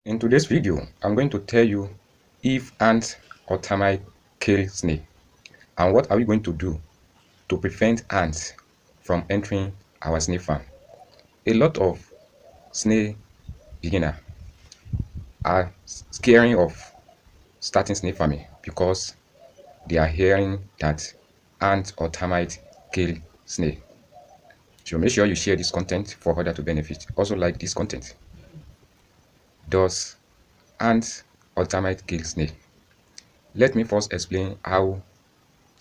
In today's video, I'm going to tell you if ants or termite kill snail and what are we going to do to prevent ants from entering our snail farm. A lot of snail beginners are scaring of starting snail farming because they are hearing that ants or termite kill snail. So make sure you share this content for others to benefit. Also like this content. Does ants or termite kill snail? Let me first explain how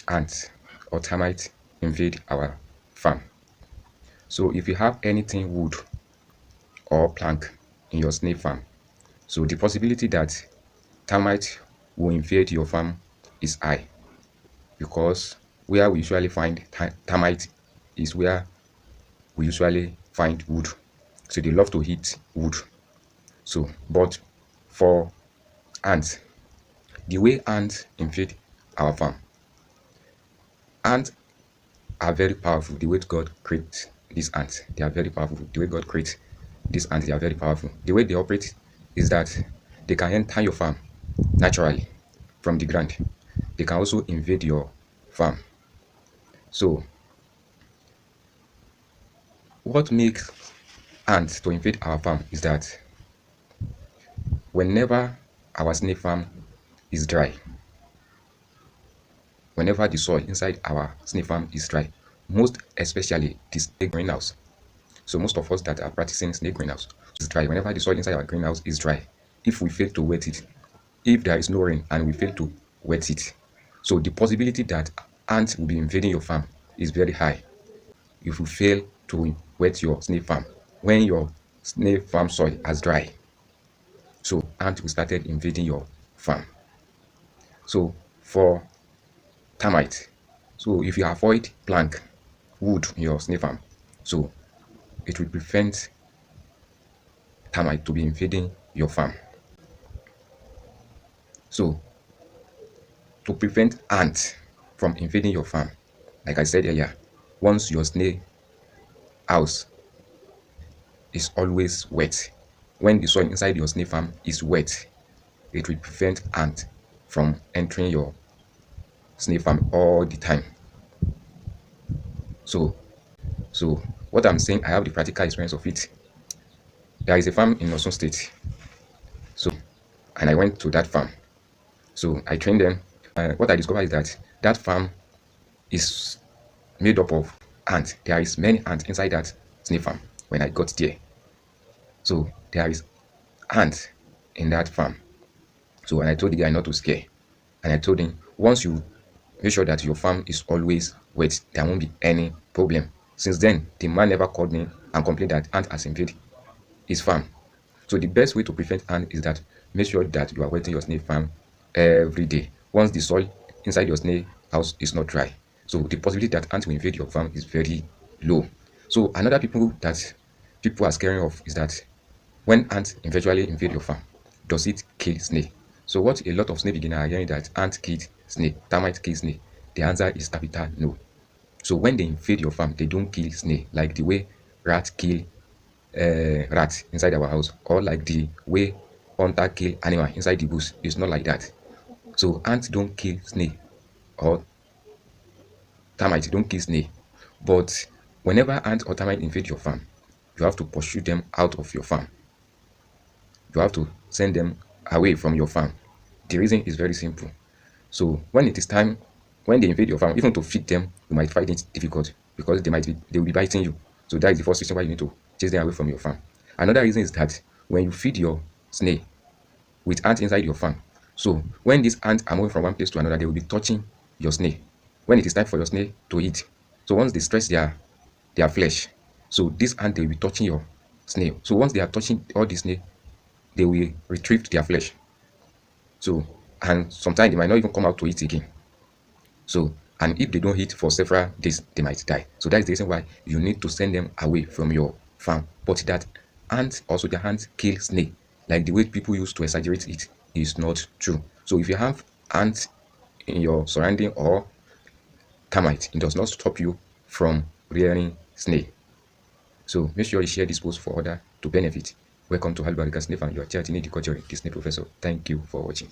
ants or termites invade our farm. So if you have anything wood or plank in your snail farm, so the possibility that termites will invade your farm is high because where we usually find termites is where we usually find wood. So they love to eat wood. So, but for ants, the way ants invade our farm, ants are very powerful. The way God creates these ants, they are very powerful. The way God creates these ants, they are very powerful. The way they operate is that they can enter your farm naturally from the ground. They can also invade your farm. So, what makes ants to invade our farm is that whenever our snail farm is dry, whenever the soil inside our snail farm is dry, most especially the snake greenhouse. So most of us that are practicing snake greenhouse is dry. Whenever the soil inside our greenhouse is dry, if we fail to wet it, if there is no rain and we fail to wet it, so the possibility that ants will be invading your farm is very high. If you fail to wet your snail farm when your snail farm soil has dry, so ants will started invading your farm. So for termite, so if you avoid plank wood in your snail farm, so it will prevent termite to be invading your farm. So to prevent ants from invading your farm, like I said earlier, once your snail house is always wet, when the soil inside your snail farm is wet, it will prevent ants from entering your snail farm all the time. So, so what I'm saying, I have the practical experience of it. There is a farm in Osun State. So, and I went to that farm. So I trained them. What I discovered is that that farm is made up of ants. There is many ants inside that snail farm when I got there. So there is ants in that farm. So and I told the guy not to scare. And I told him once you make sure that your farm is always wet, there won't be any problem. Since then, the man never called me and complained that ant has invaded his farm. So the best way to prevent ant is that make sure that you are wetting your snail farm every day. Once the soil inside your snail house is not dry, so the possibility that ants will invade your farm is very low. So another people are scaring of is that when ants eventually invade your farm, does it kill snail? So what a lot of snail beginners are hearing that ants kill snail, termites kill snail. The answer is capital no. So when they invade your farm, they don't kill snail like the way rats kill rats inside our house, or like the way hunter kill animal inside the bush. It's not like that. So ants don't kill snail or termites don't kill snail. But whenever ants or termites invade your farm, you have to pursue them out of your farm. You have to send them away from your farm. The reason is very simple. So when it is time, when they invade your farm, even to feed them, you might find it difficult because they will be biting you. So that is the first reason why you need to chase them away from your farm. Another reason is that when you feed your snail with ants inside your farm, so when these ants are moving from one place to another, they will be touching your snail. When it is time for your snail to eat, so once they stretch their flesh, so these ants they will be touching your snail. So once they are touching all the snail, they will retrieve their flesh. So and sometimes they might not even come out to eat again. So and if they don't eat for several days, they might die. So that is the reason why you need to send them away from your farm. But that ants also the ants kill snail, like the way people used to exaggerate it is not true. So if you have ants in your surrounding or termite, it does not stop you from rearing snail. So make sure you share this post for others to benefit. Welcome to Albarika Snail and your chat in the culture, the Snail Professor. Thank you for watching.